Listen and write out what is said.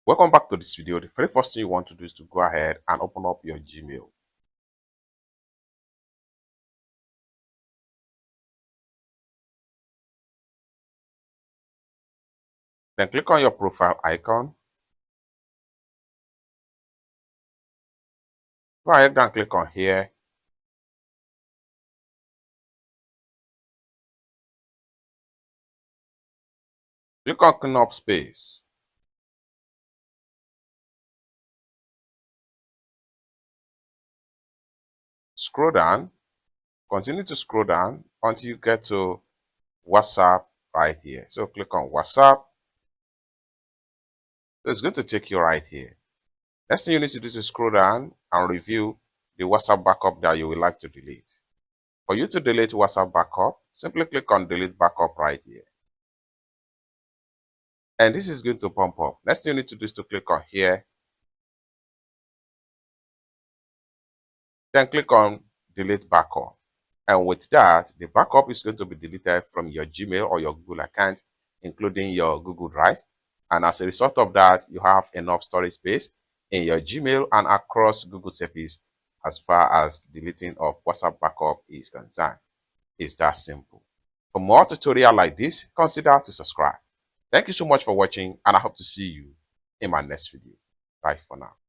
Welcome back to this video. The very first thing you want to do is to go ahead and open up your Gmail. Then click on your profile icon. Go ahead and click on here. Click on clean up space. Scroll down. Continue to scroll down until you get to WhatsApp right here. So click on WhatsApp. So it's going to take you right here. Next thing you need to do is to scroll down and review the WhatsApp backup that you would like to delete. For you to delete WhatsApp backup, simply click on delete backup right here. And this is going to pump up. Next thing you need to do is to click on here. Then click on delete backup. And with that, the backup is going to be deleted from your Gmail or your Google account, including your Google Drive. And as a result of that, you have enough storage space in your Gmail and across Google service as far as deleting of WhatsApp backup is concerned. It's that simple. For more tutorials like this, consider to subscribe. Thank you so much for watching, and I hope to see you in my next video. Bye for now.